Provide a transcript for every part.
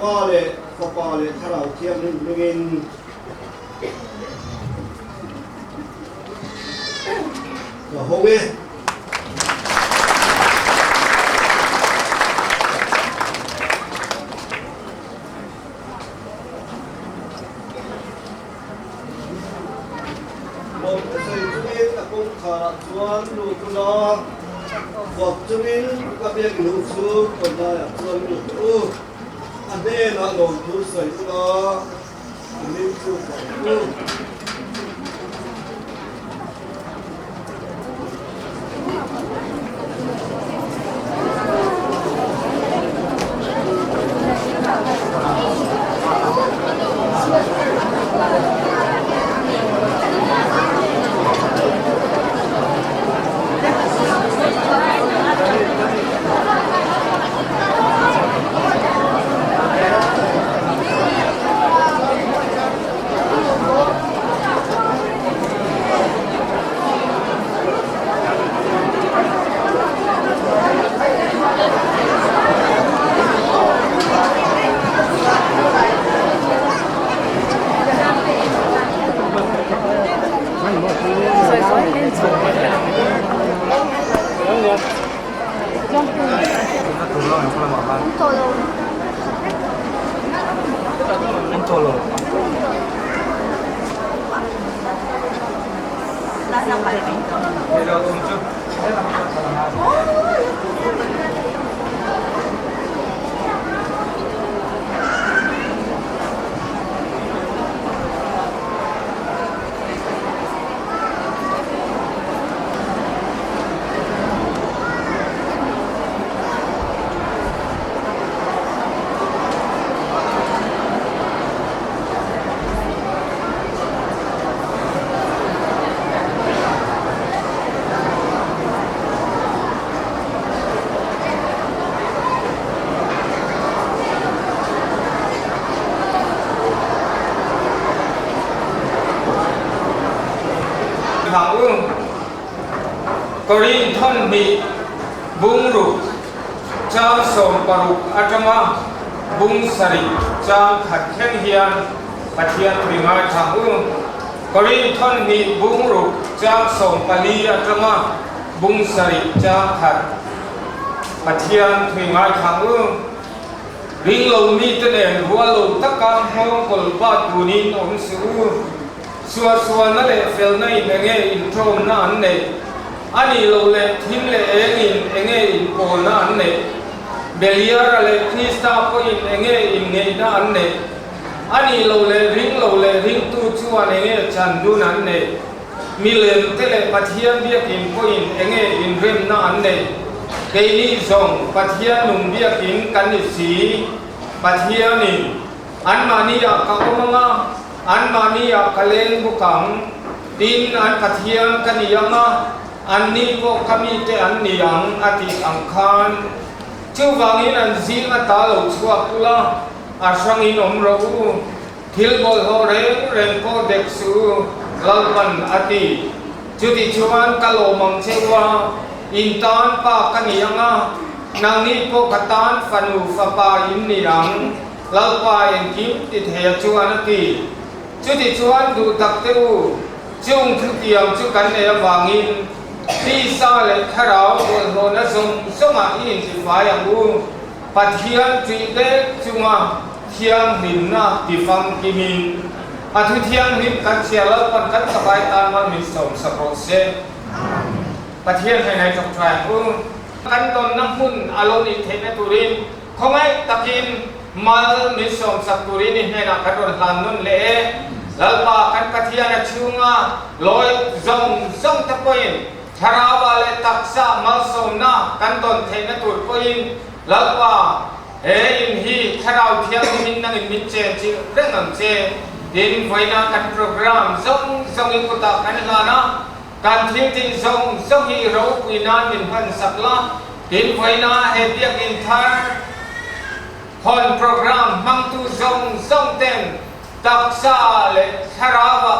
ก็เลยก็ปอเลยถ้าเราเทียบนึงนึงเราโฮเว่Tuan lu kena waktu ini kami lusuh pada tuan lu tu ada nak nonton saya ini tu Korin thon mi bung ru cha som paruk atama bung sari cha khat khen hian pathian ringa thang Korin thon mi bung ru cha som pali atama bung sari cha khat pathian ringa thang ring lo mi ten hua lo takam hong kol ba tunin om su suwa na le fel nai nge intro na an ne ani lo le thim le enge in ko na an ne beliar le krista ko in enge in nge na an ne ani lo le ring tu chuan enge chan du nan ne milen te le pathian bia kin ko in enge in rem na an ne ke ni zong pathian nung bia kin kan ni si pathian ni an mani ya ka omanga an mani ya kalen bukang tin an pathian kaniyama an ni ko kami te an niyang ati angkhan chu wangin an zil ma ta lo chua pula asang in omro thil bol ho reng ko dek su lalpan ati chuti chuan kalo mang chewa intan pa kaniyanga nang ni ko katan fanu fapa in niyang lalpa en kim ti the chuan ati chuti chuan du tak teu chung thu tiam chu kan ne wangin ti sa le tharau bol ho na soma in ti fa yang pathian tri de chunga thiang hin na ti fam ki min athu thiang hin kan chiala pan kan sabai ta man min som sapro se pathian hai nai chok trai kan don nam hun alon i thena turin khongai takin mal min som sak turin ni hena ka don han nun le lalpa kan pathian chunga loi zong ta poin tharawa le taksa mal som na kan don thena tur poin lalpa in hi tharau thiang min nang in min che chi rengam che din voina kan program zong in kuta kan lana kan thing zong hi ro kuinan min phan sakla din voina he biak in thar hon program mang tu zong ten taksa le tharawa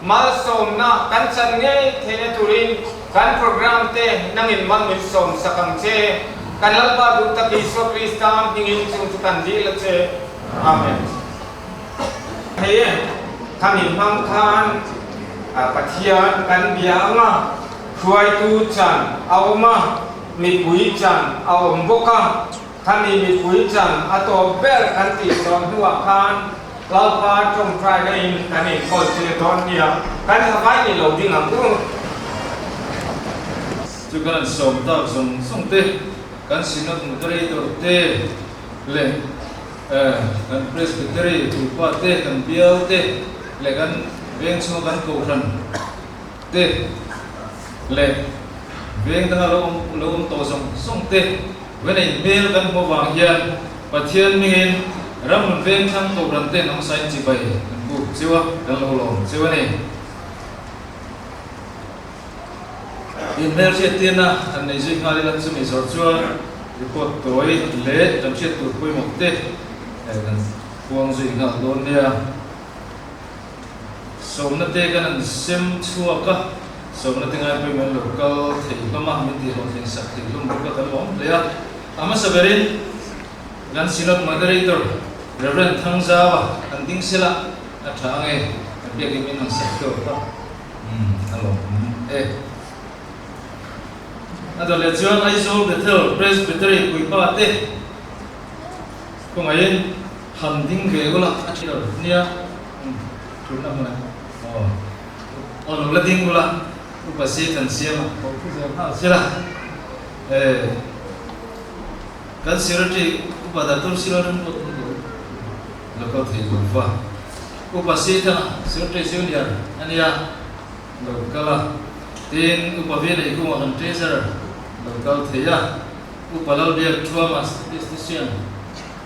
mal som na kan chan nge thene turin kan program te nangin mang min som sakam che kan lalpa du ta Kristo Kristam hingin chung kan di la che Amen. Thế tham hiểm mang khan bát thiên căn biếng khuai tu chan ao ma mi bui chan ao boka tham hiểm mi bui chan ato bel kan ti son hua khan lao pha trong trai đây kan hiểm coi chơi đón nia kan hai ni lâu đi ngắm cũng chú cần sống tạo sống sống tê cần xin nó một cái đồ tê lệ cần presbytery tu qua tê cần biêu tê lệ cần viên số cần cầu thần tê lệ viên đang lâu tổ sống sống tê với này biêu cần mua vàng hiền và thiên minh ram một viên thằng cầu thần tê nông sai chỉ bảy cụ chưa đang lâu lâu chưa này in mer che tiền na anh này duy ngay lần số mình sửa chữa report tối lễ trong chuyện tụt quay một tết gần quang duy ngạo luôn nha sống nó tê cái này xem chua cả sống nó tiếng Anh quay mình local thì có mà mình thì còn sạch thì luôn muốn cái tấm bóng đấy à ama saberin gan sinot moderator Reverend Thang Jawa anh tiếng sila at thang ấy biết cái mình làm sạch được không alo adole chuan aizo Bethel Presbytery kuipa te ko ngai han ding ve gola achilo nia thuna mana on la ding gola upasi kan siama sila kan sirati upadatur silaran ko lokal thei fa upasi ta sirati siunia ania lokala tin upavele ko an treasurer local thea upalal dia trauma statistician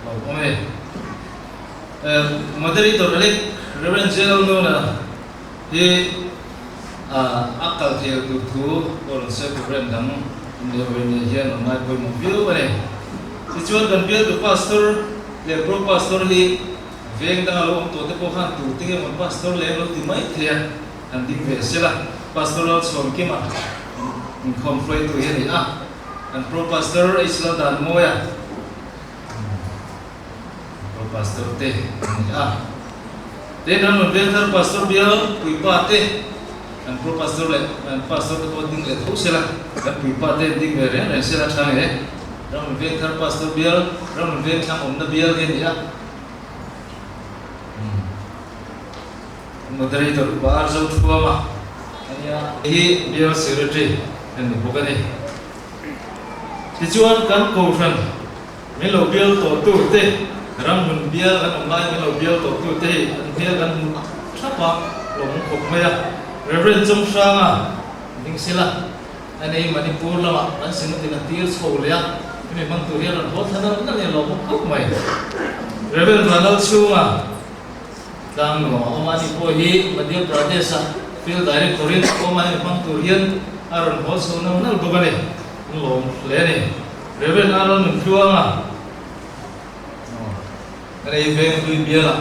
ome moderator elect Reverend General Nona he akal thea tu or se program dang ne when here on my point of view ne sichuan kan bial to pastor le pro pastor hi veng dang alo to te ko khan tu tinge mon pastor le lo ti mai thea an ding ve sela pastoral som kima in conflict to here and pro pastor Isla dan moya pro pastor te then on the pastor biar kuipa te and pro pastor le and pastor to ding le thu sela and kuipa te ding ve re sela thang e ram ve thar pastor biar ram ve thang om na biar he ya moderator bar zo thua ma hi biar secretary and bokani tichuan kan ko fran melo bial to tu te ram mun bial kan online melo bial to tu te an bial kan thapa long khop maya reverend chom sanga ding sila ani manipur lama an sinu tin tir scholia ni mang tu rian ho thana na ne lo khop mai reverend ranal chunga dang no omani po hi madhya pradesh field director omani mang tu rian aron ho so na na bokani long leni Reverend Aaron Mchuanga cái về vui bia là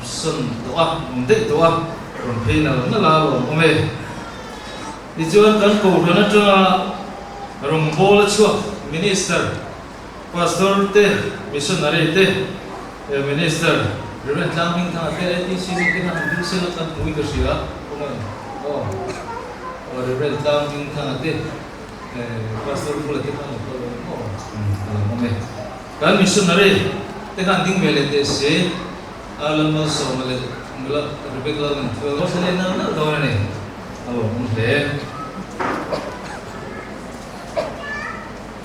sân toa tết toa còn khi nào nó là ông mẹ đi chơi cán cổ nó cho rồng bò là chúa minister pastor te missionary te minister Reverend Lam Minh thằng te đi xin cái thằng đi xin là mũi cái gì đó ông ơi Reverend Lam Minh thằng te pastor pula kita ome kan missionary te kan ding mele te se alam so mele mula rebekla kan ko sele na dona ne alo le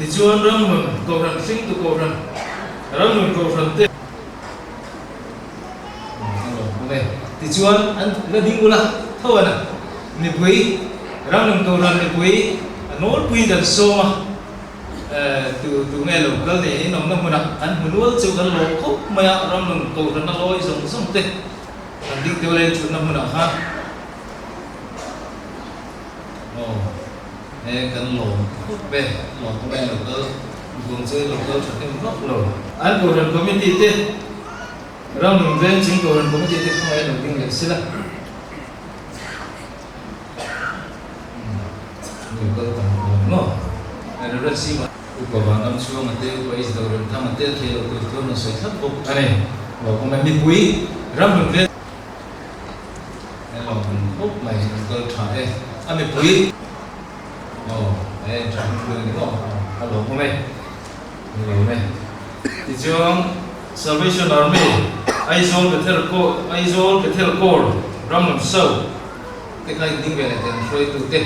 ti chuan ram mun ko ran sing tu ko ram ko ran te alo ome ti chuan an la ding ula thawana ni pui ram ko ran ni pui nốt quy gần số mà từ nghe lục cái này nó nằm một anh muốn nuốt chịu cái lỗ khúc mà ram lồng cầu nó lôi giống giống tê anh đi tiêu lên chuyện nằm một ha nghe cái lỗ khúc về lỗ của nghe lục cơ vùng chơi lục cơ trở thành góc lỗ anh cầu thần có miễn thị tê ram lồng ven chính cầu thần có miễn thị tê không ai đầu tiên là xí là no ana rasi ma ko ba nam chuang ate ko is do ran tham ate the ko to no sai thap ko ane rồi hôm nay mi quý ram mình lên nên là mình lúc này cơ trái mi quý đây chẳng được nữa hello hôm nay thì trường Salvation Army Aizol Bethel Core ram làm sâu cái này tiếng về này tiền xoay từ tết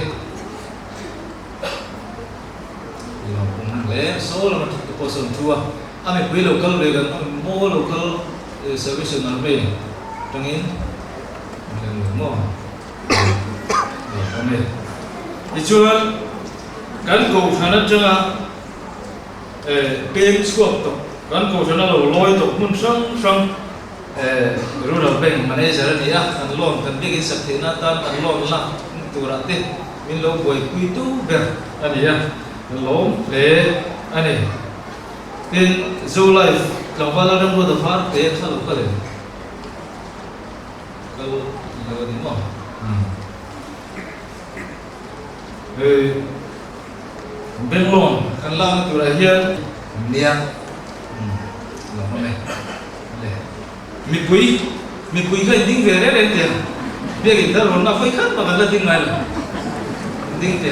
le so la mat ko son tua ame pui local le gan mo local service na be tangin mo ame ichuan kan ko thana changa pen swap to kan ko thana lo loi to mun sang rural bank manager ni an loan kan big sakthena tan an loan la turate min lo boy pui tu ber ani lom le ani in zo life long wala dam ro da far te kha lo kale kal lo ni mo benglon kan la tu ra hian nia lo me le mi pui ga ding ve re le te be gi da ro na phai khat ma ga ding ngai la ding te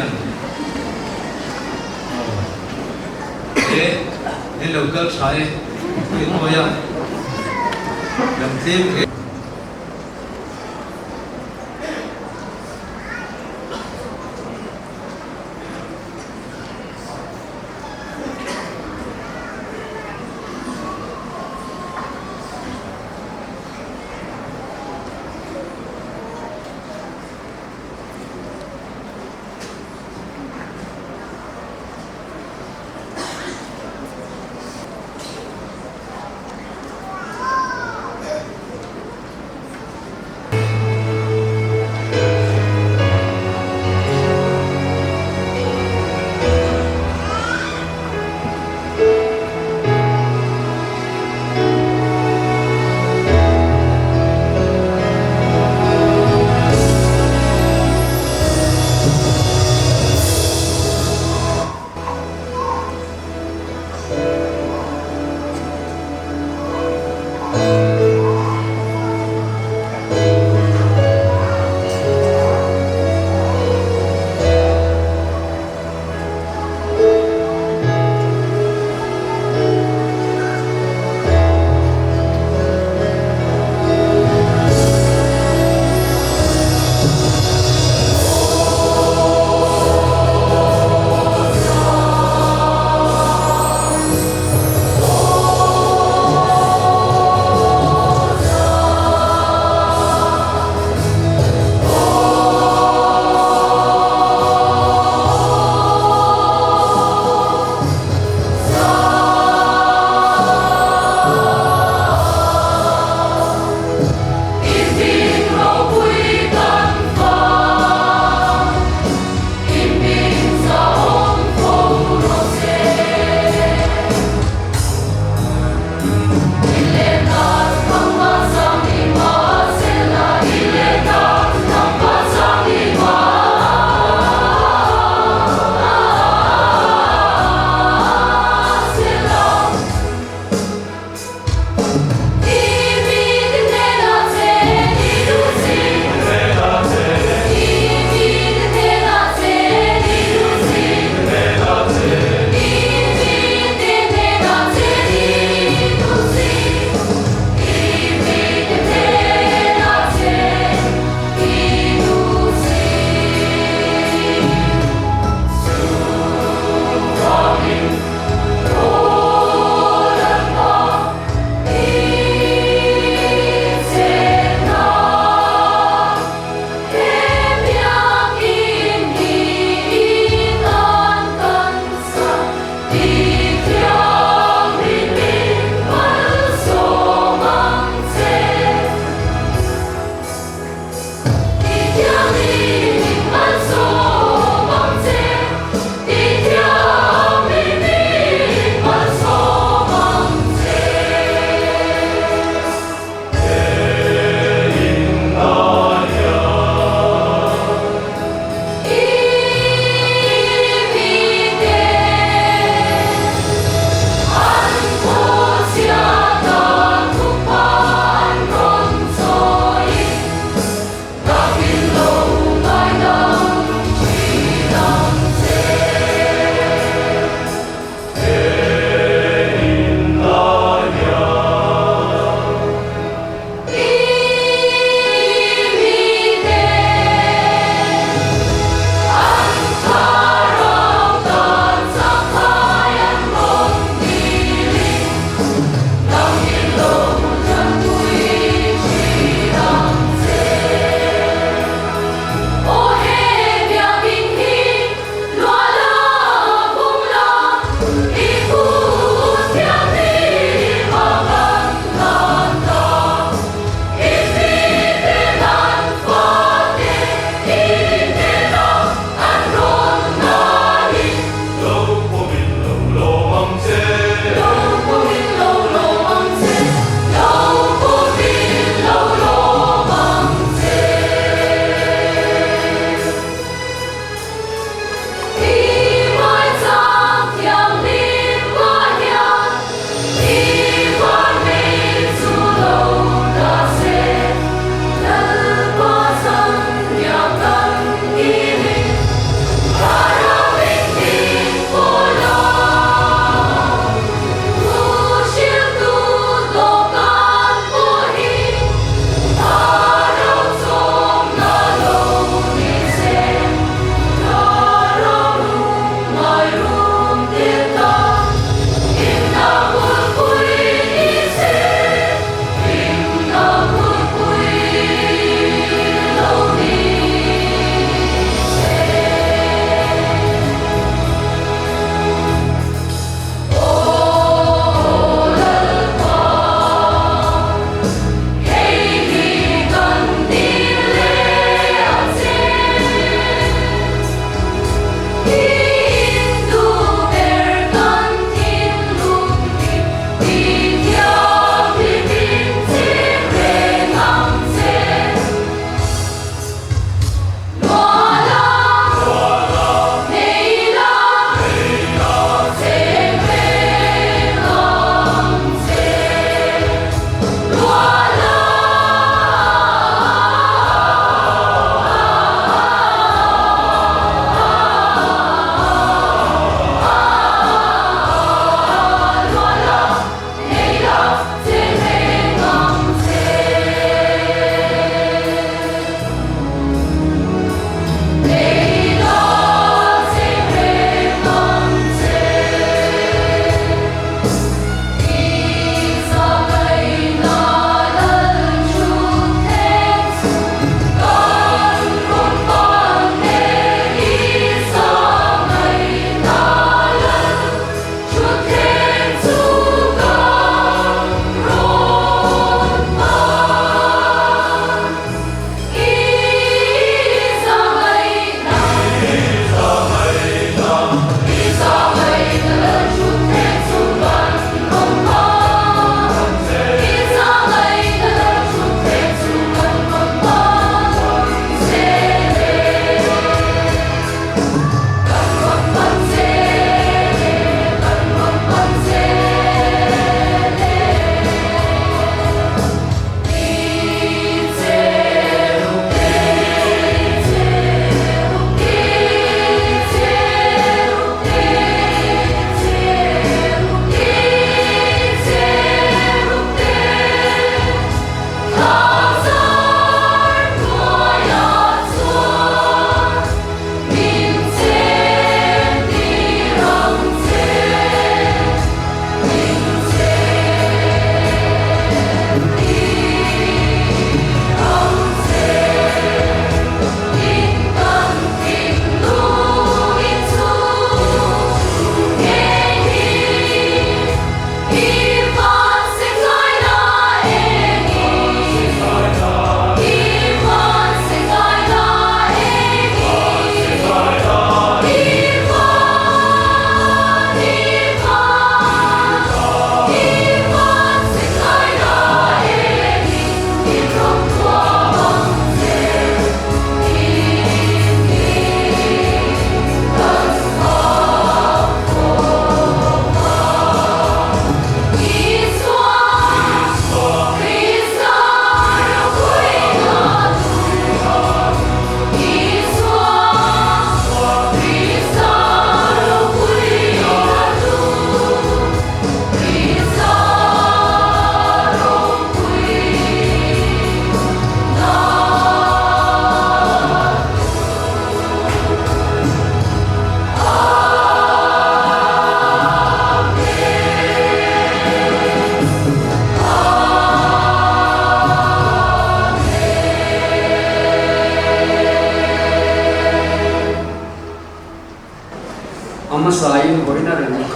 cái local sai cái thôi à làm thêm cái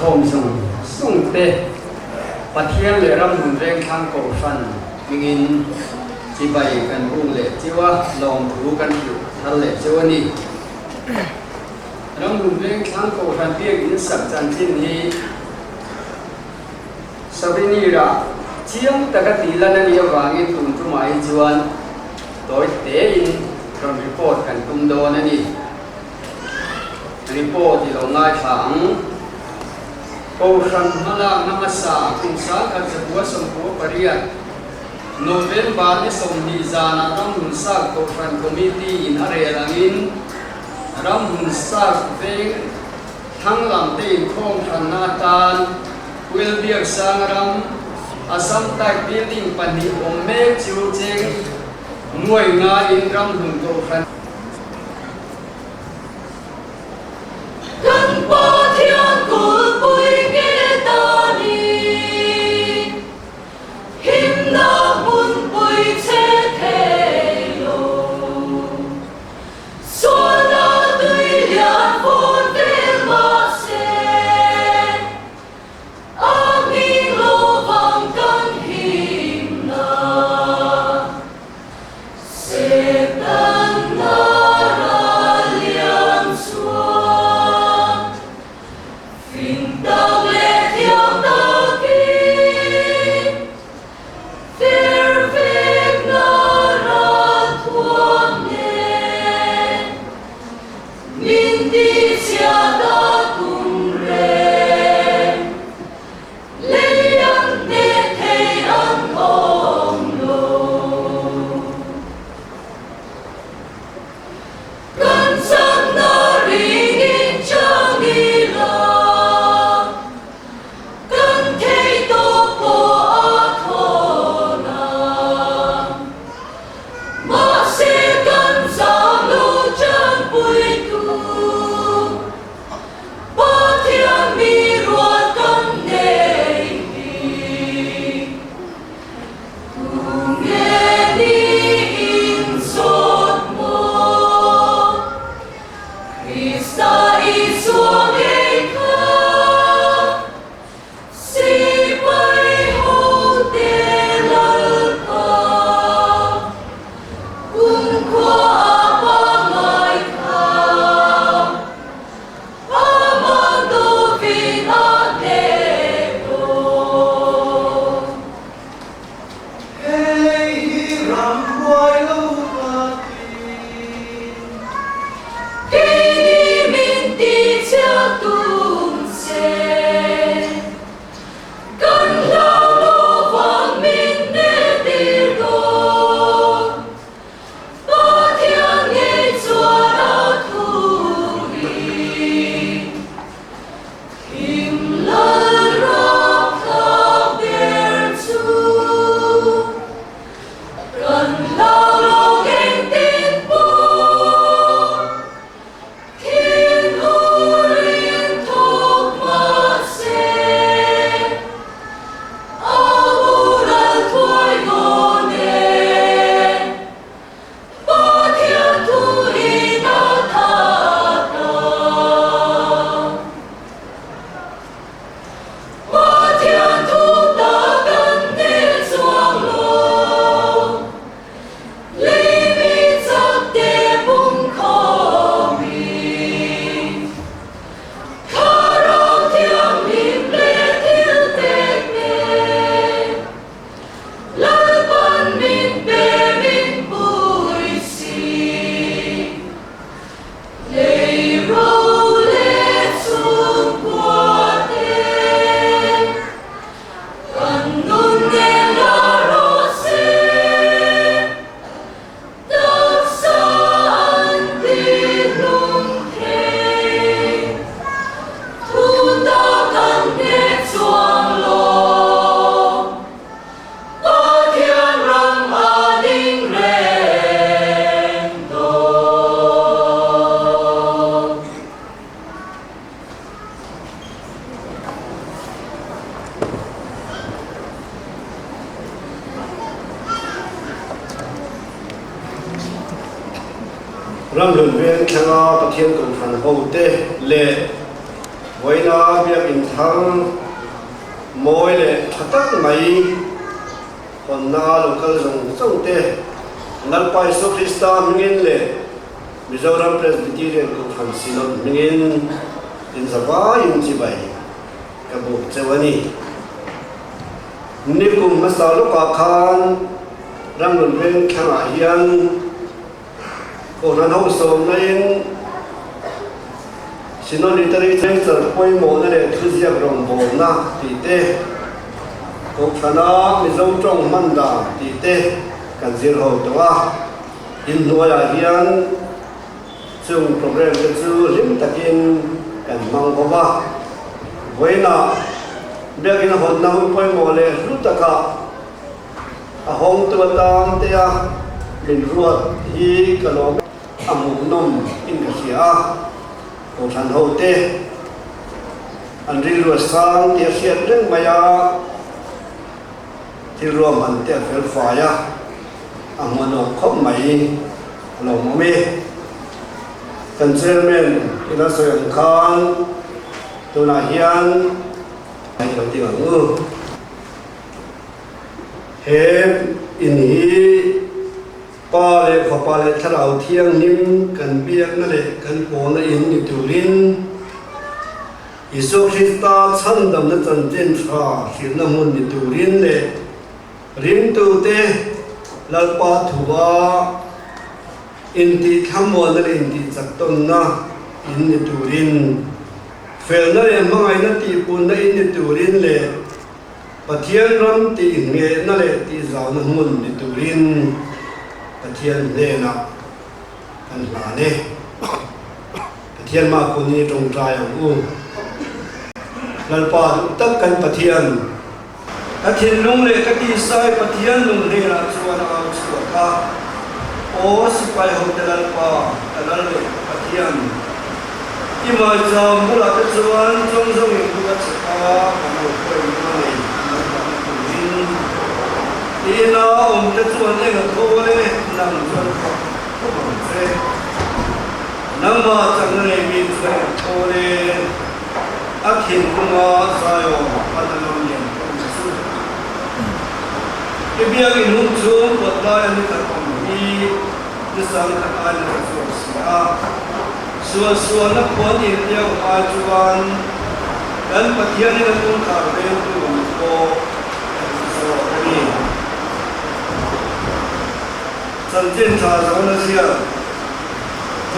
thom sung te pathian le ram hun reng thang ko san mingin chi bai kan ung le chiwa long ru kan hiu thal le chiwani ram hun reng thang ko san pia in sak chan chin hi sabini ra chiang takati lanani awangi tum tumai chuan toy te in from report kan tum do nani report di lo ngai thang ko san mala namasa kum sa khat chua som ko pariat November ni som ni jana ram hun sa ko san committee in are rangin ram hun sa ve thang lam te in khom than na tan will be a sang ram asam tak building pani omme chu cheng nuôi nga in ram hun ko san Cần bỏ thiên của bụi nghe ta đi Him na buồn bụi chế thế lô Xóa na tươi lian vốn về mà xe Amin lô vang cần him na Sẽ tân na ra lian xuân Tao lệ theo ta kinh Phêr phêc na ra thuốc nền Min đi chia ta cùng rèm Lấy ăn để thấy ăn không lô Cần sẵn na ring in chẳng đi lòng Cần thấy tốt bộ thô nàng Mà sẽ cần giảm lưu chân bụi tu Ba thiên mi ruột cần nề đi Tu nghe đi in sốt mô Christa y xuống gây khắp Si bay hô tê lal pa Cùng qua ba mai khám Amando vina te đô Hey ram quay lâu ta Khi đi mình đi theo tung xe Cần lao lô vang mình để đi đô Ba thiên nghe chúa đã thu đi Kim lal rọc tháp biển chú Cần lao lô ghen tin bố Thiên u liên thuộc mà xe Abu đal thuai ngô nê Ba thiên thu y na tha ta Ba thiên thu ta cần nghe doang lô Lấy mi chắc để bung khó mi Khá rong thiêng mìm lệ thiên tệ mê Lal ban min bê min bụi xì Lê râu lê xuống qua tên Cần nôn nghe la rô xê Đắc xa ăn tin nung thế Thu ta cần nghe choang lô Ba thiên răng a đinh rèn đô ram lun ven thanga pathian kon than ho te le với na việc in thăng mỗi lệ tất mấy còn na local dùng trong thế ngal pai so Krista mingin le Mizoram Presbyterian Conference Synod mingin in Zava yung chibay kabuk sewani nikum masalo ka khan ram lun ven khanga hian ko nan ho so nain Synoditary Center poi mo na le thuzia rong bo na ti te ko thana Mizo trong manda ti te kan zir ho towa in noya hian chung program ke chu lim takin kan mang ko ba voina biakin hon na hu poi mo le rutaka a hong tu tang te a min ruat hi kalom amu nom in ka sia ko than ho te an ri ru sang ti siat leng maya ti ro man te fel fa ya amono khop mai lo mo me kan chairman ina soyang khan tuna hian ai lo ti ngu he in hi pa le khopa le tharau thiang nim kan biak na le kan po na in ni turin Isu Krista chandam na chanchen tha hirna mun ni turin le rim tu te lalpa thuwa inti thamwa na inti chakton na in ni turin fel na le mangai na ti pun na in ni turin le pathian ram ti nge na le ti zaw na mun ni turin pathian ne na kan la ne pathian ma ko ni tong trai ang lalpa tak kan pathian Kathin lung le kati sai pathian lung le na chuan a chu ka o sipai hotel pa alal le pathian ima jam mula te chuan jong jong in buka chaka mo koi ma nei ina te chuan le ga thole nang chuan ko ma se nang ma chang le mi chuan thole akhin kunga sayo padalam yen Ibiag inung chung patlayan ni Karpamhi Nisang kataan na Suwa Suwa na kuwan iliyaw ajuan Dan patiyan nila kung karben tulong ko So, kami Sanjin sa sawa na siya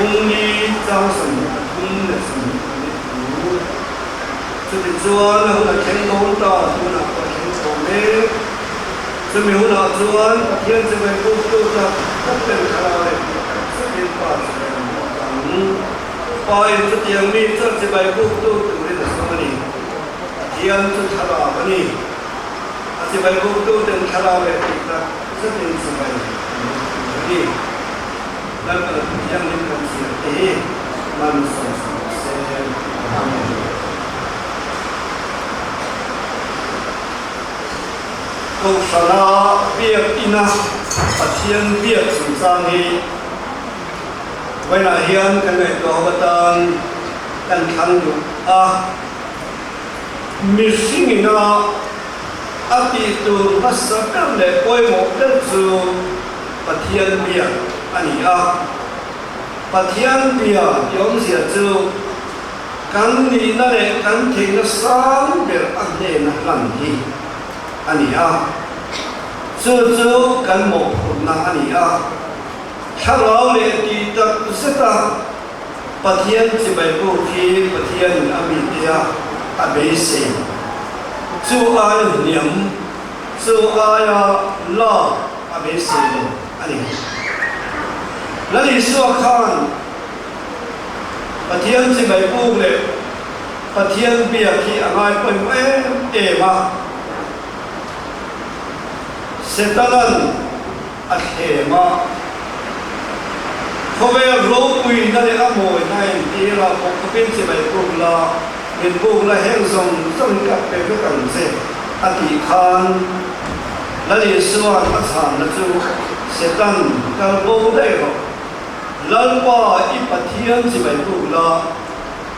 Kung ni Zhao San Kung na San So, dijuan na hula keng nong ta Tuna pa keng kome Semi huna chuan pathian semai ku tu ta kapten khalai sekin pa semai pa in chu tiang ni chu semai ku tu tu ri na samani pathian chu thala bani semai ku tu ten khala le ta sekin semai ni dan pathian ni kan sia te man sa se amen Kau sana biak ina pathian biak sungsang Wai na hian kan ngai to batan kan thang du mi singina ati tu pasakam le koi mo kan chu pathian biak ani pathian biak yong sia chu kan ni na le kan thing na sam ber an ne na lan hi ani chu kan mo na ani thalau le ti tak seta pathian chi bai ko ki pathian ami tia abe se chu ai niam chu aya la abe se ani lali su khan pathian chi bai ko le pathian bia ki angai pai ma Setalan at hema Kowe ro'ui na le amoy na tira pokapin si may kugla min kugla hengzong zong kape kukang se ati khan lali suwan atsan na chu setan kalbo dairo lalpa ipathian si may kugla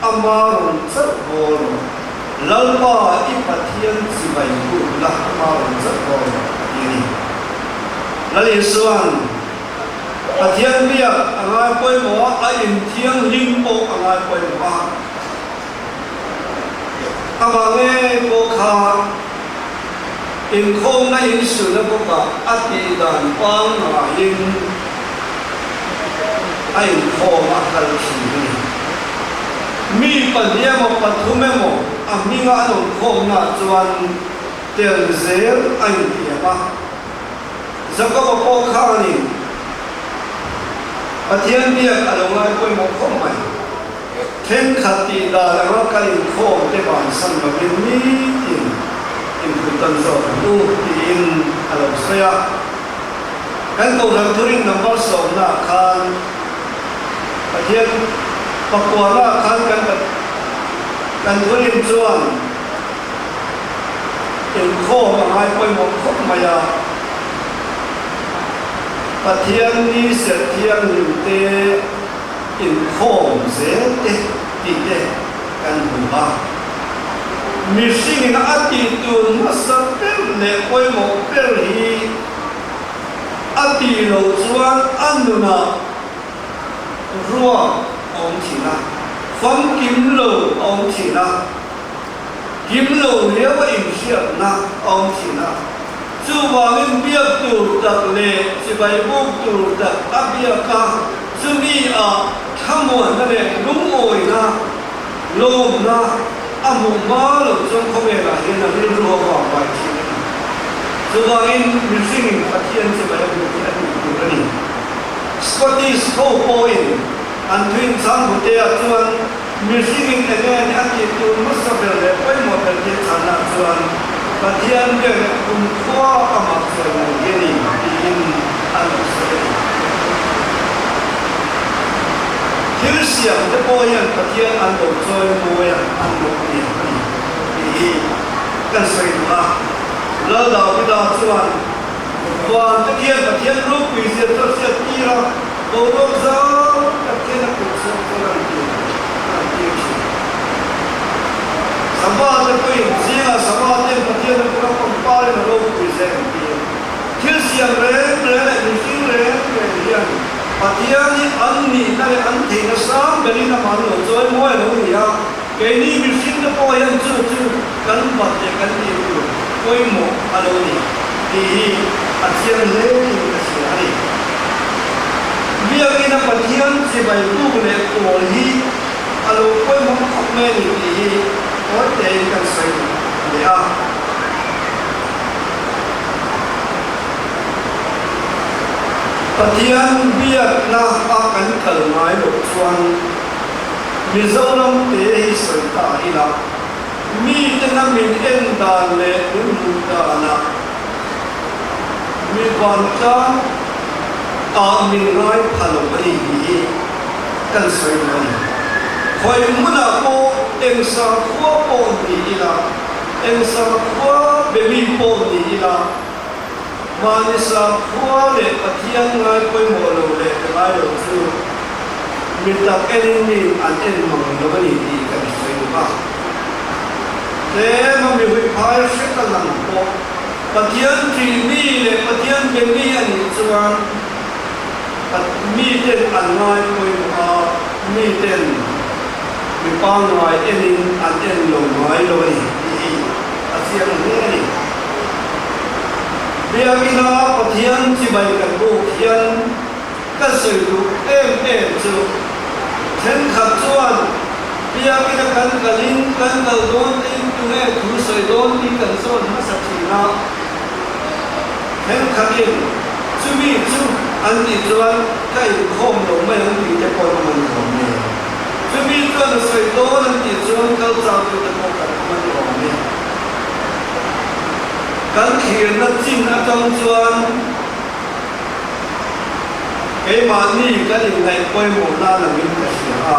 amaron sabol lalpa ipathian sibai ku la amaron sabol ini lali suan pathian bia angai poi mo a in thiang lim po angai poi mo amange ko kha in khom na in su na ko ka ati dan pang na in ai khom a kal chi ni mi pania mo pathume mo aminga no khom na chuan tel zel ai ti ba zakaba ko kha ni pathian bia alongai poi mo khom mai khen khati da la ka in khom te ban san ba ni in kutan so tu in along saya kan ko ram turing number so na khan pathian pakwala khan kan turing chuan in khom ai poi mo khom maya pathian ni se thiang lim te in khom se te ti te kan hu ba mi sing na ati tu na sa per le poi mo per hi ati lo chuan anuna ruwa ong chi na fam kim lo ong chi na kim lo le wa in sia na ong chi na chu wang in bia tu tak le chi bai bu tu tak abia ka chu mi a khamon na le lung oi na lom na amu ma lo chong ko me la hin na ri ru ho ba chi chu wang in mi sing pathian chi bai bu ti an tu ni Scottish ho point and twin sang bu te a chuan mi sing again ati tu musabel le poi mo per ti chana chuan pathian de kum khwa ama chuan ye ni in an se Kirsia de poyan pathian an do choi moya an do ni kan sai ba la da bi da chuan wa te kian pathian ru pi se to se tira ko ro za pathian ku se ko la ti sabba de koi zia sabba de pathian ku ra ko pa le ro pi se ti Kirsia re ni sing re ya pathian ni an ni na le an the na sam beli na man lo choi mo lo ni ya ke ni mi sing de po yan chu kan ba te kan ni ku koi mo alo ni ti pathian le ni ka si ari bia ki na pathian si bai tu le ko hi alo koi mo khop me ni ti ko te kan sai le a pathian bia na a kan kal mai lo chuan Mizoram te hi sai ta ila mi te na min en dan le un da na mi ban ta a min ngai phalo ani hi kan sai mai khoi muna ko em sa kho po ni ila em sa kho be mi po ni ila Manisa kuale pathian ngai koi mo lo le ngai lo chu minta enni an en mang lo ni ti kan sai ba le ma mi hui phai se ka lang ko pathian ti mi le pathian be mi ani chuan mi ten an ngai koi ma mi ten mi pa ngai enin an en lo ngai lo ni ti asian ni Bia mina pathian chi bai kan bu hian ka sei lu em chu then khat chuan bia mina kan kalin kan kal don tin tu ne thu sei don tin kan son ma sa chi na then khatin chu mi chu an ti chuan kai khom lo mai an ti te ko man khom ne chu mi chuan sei don an ti chuan kal cha tu te ko kan man khom ne kan khian na chin na tong chuan ke ma ni ka ling lai koi mo na la min ka sia a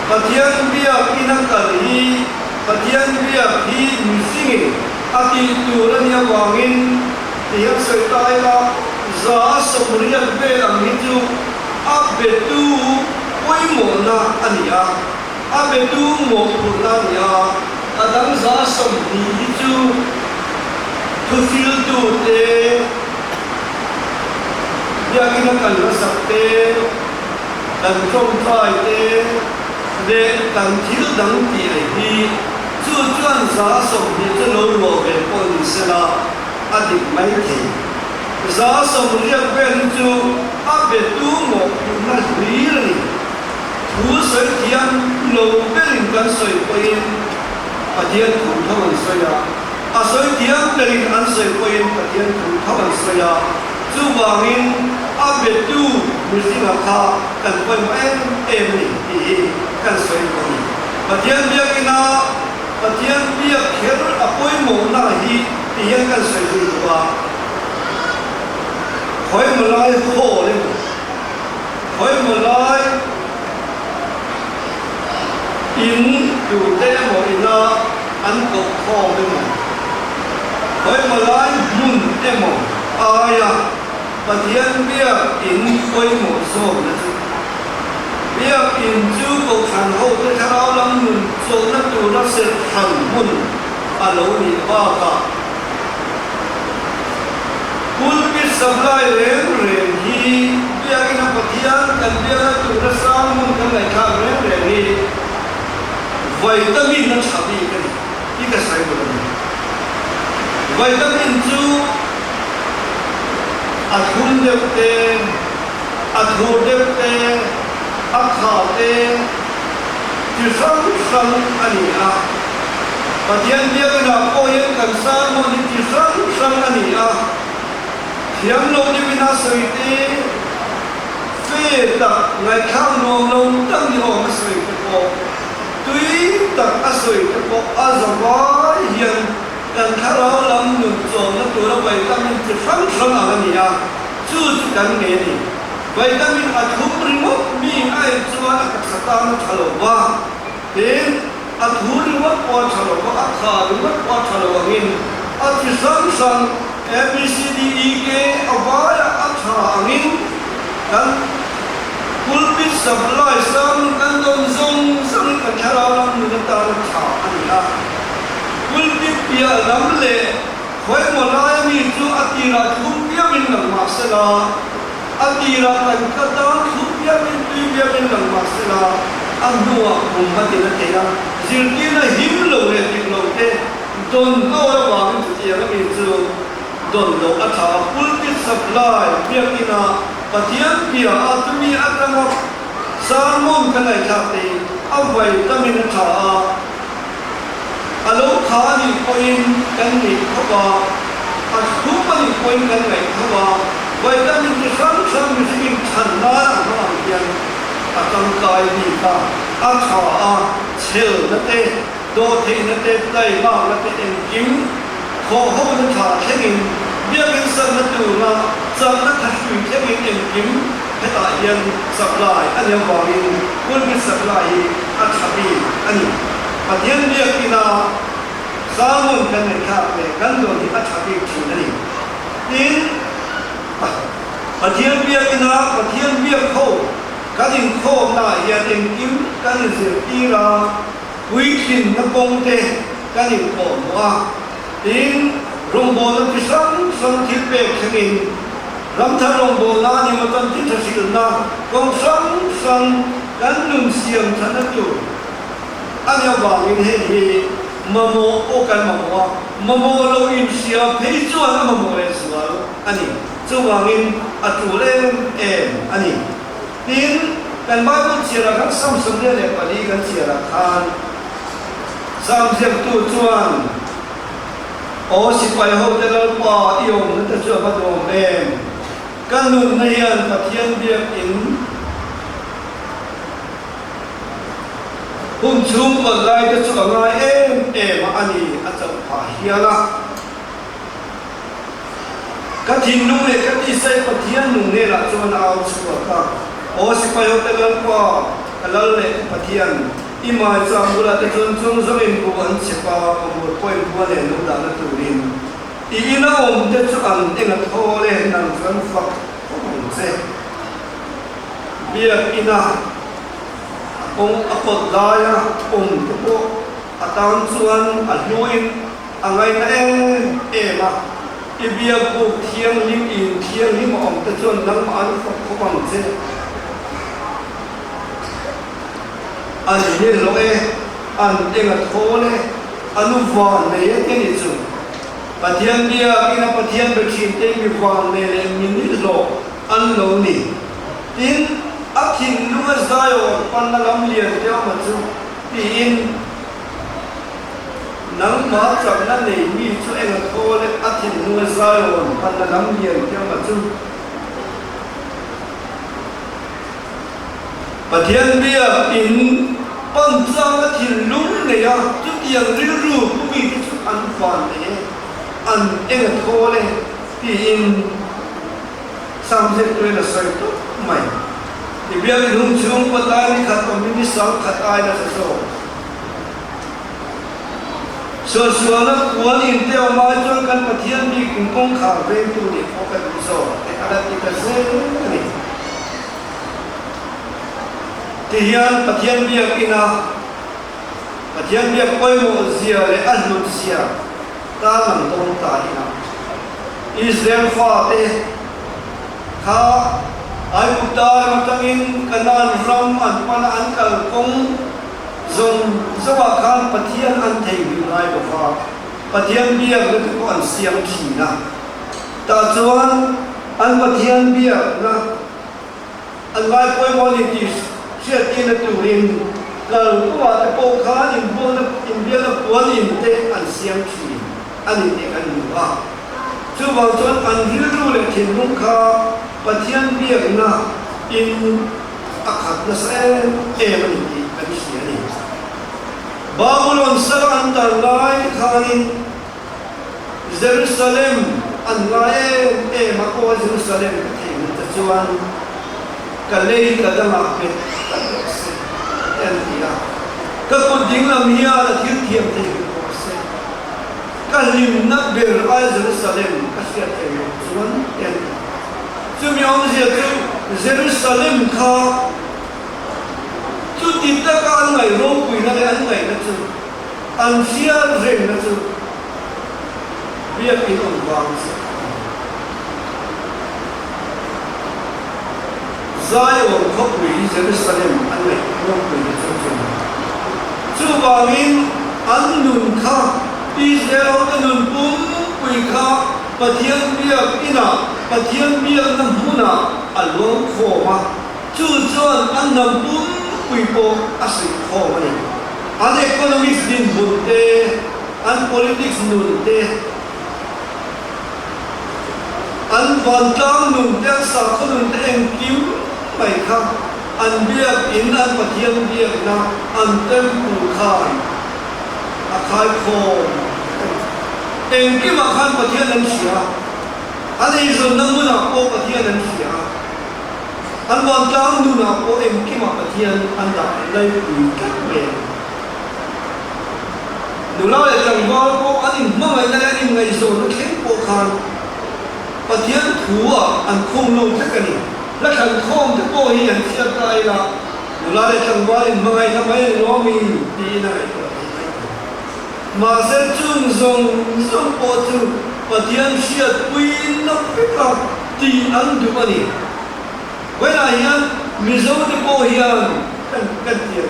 pathian bia ina ka li pathian bia hi mi sing ati tu ra nia wangin ti yak sai tai la za so ria be ang ni chu a be tu koi mo na ania abe tu mo purna ya adang za som ni chu thu fil tu te ya kina kan sakte kan trong thai te de kan thil dang ti hi chu chuan za som ni chu lo lo ve pon sela adik mai the za som riak ven chu abe tu mo purna ri ni thu soi tiam lo belin kan soi poin patian thu thawan soya a soi tiam belin an soi poin patian thu thawan soya chu wangin abe tu musinga kha kan poi em ni ti kan soi poin patian biakina patian biak kher apoi mo na hi tiang kan soi ri wa khoi malai ho le khoi malai in tu te mo ina an ko kho le mo khoi malai mun te mo aya patian bia in khoi mo so na chu bia in chu ko khan ho te kharau lam mun so na tu na se han mun alo ni ba ka kul bi sablai ren hi bia ina patian kan bia tu na sam mun kan lai kha ren ni vitamin nó chabi cái sai rồi vitamin chu athum đẹp te athu đẹp te akha te tisang sang ani a patian dia kena poin kan sa mo ni tisang sang ani a thiam lo ni bina soi te fe ta ngai khang no lo tang ni ho ma soi te ko tuy tak asoi te ko azawa hian kan kharo lam nu chom na tu ra vitamin ti sang sang ani a chu kan nge ni vitamin athum ringo mi ai chuwa ka sata na thalo wa ten athu ringo ko thalo ko akha ringo ko thalo wa ngin ati sang sang abcd ke awaya atha angin kan pulpit supply sang kan don zong sang kan khara lam nu ta tha ani la pulpit pia lam le khoi mo lai mi chu atira thum pia min lang ma sela atira kan ka ta thum pia min tu pia min lang ma sela anua kum ma ti na te na zil ti na him lo le ti lo te don ko ra wa mi chu ti ra mi chu don lo atha pulpit supply pia ina patian pia atumi atama salmon kanai khate awai tamin tha alo khani point kan ni khoba asupani point kan ngai khoba vitamin ki sam missing thanna ma yan atam kai ni ka atha a chil na te do the na te tai ma na te en kim kho ho na tha thengin bia kin san na tu na chang na tha shui thengin en kim heta yan supply an ya wangin kun bi supply athabi ani patian dia kina samun kan ka pe kan do ni athabi thunani tin patian dia kina patian dia kho kadin kho na ya en kim kan zir tira wikin na pongte kanin ko wa tin rombo na tisang sang thipe khangin ram tha rombo na ni matan ti thasil na kong sang kan nun siam thanatu anya wangin he hi mamo o kan mamo lo in sia phei chuan mamo le sual ani chu wangin atule em ani tin kan ba bu chira kan sam le pali kan chira khan sam jem tu chuan o si pai ho te dal pa iom na ta chu ba do em kan nun na hian pathian biak in hun chung ba lai ta chu ngai em ani a chau pha hiala ka thin nu le ka ti sai pathian nu ne la chuan au chu ka o si pai ho te dal pa kalal le pathian ima changula te chon chung zong in ko an chepa mo point ko le no da na turin ina om te chu an enga thole nan fan fak ko se bia ina องอากดลายองทุกพวกอาตามส่วนอันลุยอะไรนั่นเองมาอีเบียบุกเทียงลิมอินเทียงลิมออกแต่ส่วนนั้นมันเขาบังเจอันนี้เราอันเองโทเลยอนุวานในยังไงจู่ปะเทียนเดียกินปะเทียนไปชิมเองมีวานในเลยมินิโลอันโลนี่อินอักขินลูกสาวปันนักเรียนเดียวมาจู่ที่อินนังมาจากนั้นเลยมีช่วยเองโทเลยอักขินลูกสาวปันนักเรียนเดียวมาจู่ปะเทียนเบียอินปัญจางถิ่นลุงเนี่ยจุดยังริรูผู้มีจุดอันฝันเนี่ยอันเองโทเลยที่อินสามสิบตัวละสิบตัวไม่ที่เบียร์ลุงช่วงปัตตานีขัดอมินิสังขัดไอ้นั่นส่วนนั้นวันอินเดียมาจนกันปะเทียนมีกุ่งกงข่าวเรื่องตัวนี้พอกันดูโซ่แต่อะไรที่กันเสียนี่ที่ยันปะเทียนเบียกินาปะเทียนเบียคอยโมเซียเลยอันลุเซียตาหลังตรงตาอีนาอิสราเอลฟ้าเตะข้าไอ้บุตรมาตั้งอินกันนานรำอันปานอันเกิดคงทรงสวัสดิ์การปะเทียนอันเทวิไลบอกว่าปะเทียนเบียก็ถือว่าอันเสียงขีนะแต่ส่วนอันปะเทียนเบียนะอันไว้คอยโมลิติสเชื่อที่นักตุรินเราว่าแต่โปค้าอินบัวนักอินเบียนักบัวอินเตอันเสียงขีอันนี้เด็กอันนี้ว่าช่วงจนอันริ้วเลยถิ่นลุงคาปะเทียนเบียนะอินอาคัดนะเสียมันดีเป็นเสียนี่บาบูลอนสระอันตรายข้านินเยรูซาเล็มอันไล่มาโกเยรูซาเล็มที่มันจะชวนกันเลยกันจะมาเป็นกันเลยเอ็นที่ละก็คนดิ้งละมีอะไรที่เทียมที่ก็เสียกันลิมนักเบลไอเยรูซาเล็มก็เสียเองชวนเอ็นซึ่งมีองค์เสียที่เยรูซาเล็มข้าจุดติดตะการไหนโรคกุยนั่นอันไหนนั่นจู่อันเสียเร่งนั่นจู่เรียกอินองวางสิซายองคบวิเยรูซาเล็มอันไหนโรคกุยนั่นจู่จู่บางอินอันนุนข้าอิสราเอลอันนุนปุ่มกุยข้าปะเทียนเบียกอินาปะเทียนเบียกน้ำมุนาอันหลวงโคมาจู่จวนอันน้ำปุ่มคุยโปอาศัยข้อมันอันเอคโนมิกส์ดินบุญเตอัน politics นุนเตอันวันจังนุนเตสักนุนเตเองคิวไม่ค่ะอันเบียกอินอันปะเทียนเบียกนะอันเต็มปูคายอาคายโคเองคิวอาคารปะเทียนนั้นเสียอันนี้ส่วนนั้นมันอ่ะโปปะเทียนนั้นเสียอันวันจังดูนะโอเอ็มคิมาปะเทียนอันดับได้ปีกันเองดูแล้วไอ้จังหวะโออันนี้มั่งไอ้นั่นไอ้ไงโซนเข้มโปคานปะเทียนถัวอันคงลงทักกันนี่และขันคงจะโปเฮียนเสียใจละดูแล้วไอ้จังหวะไอ้มั่งไอ้ทำไมล้อมีดีนะมาเส้นจุงทรงโปจุปะเทียนเสียปีนับพิการตีอันดูมันนี่เวลาเฮียนมิโซะที่โปเฮียนกันเทียน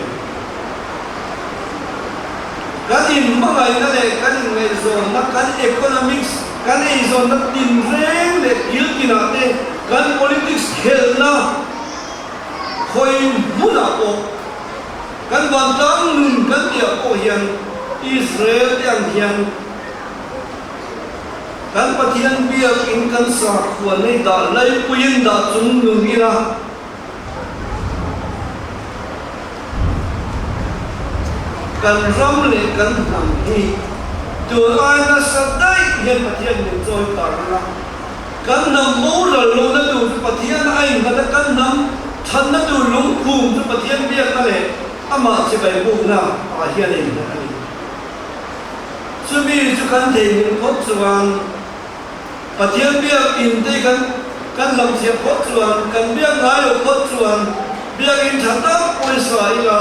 กันอินมั่งไงนั่นแหละกันอินไงโซนนักกันอีโคโนมิกส์กันอินโซนนักดินเร่งเลยยิลกินาเตกัน politics เฮลนะคอยมุนาโอกันวันจังนุนกันเดียโปเฮียนอิสราเอลยังเฮียนกันปะเทียนเบียกินกันสักวันนี้ด่าไล่ปุยนด่าจุงนุนีนะกันรำเลยกันทำให้ตัวไอ้น่ะสัตย์ได้เห็นปะเทียนเป็นจอยตาละกันนำมูลลงนั่นดูปะเทียนไอ้กันกันนำฉันนั่นดูลงภูมิปะเทียนเบียกันเลยอามาจะไปบุกนะอาเฮียนเองนะซึ่งมีจุกันเทียนพบสว่างปะเทียนเบียอินได้กันลำเสียพดส่วนกันเบียง่ายพดส่วนเบียอินฉันตั้งอุตสาหะ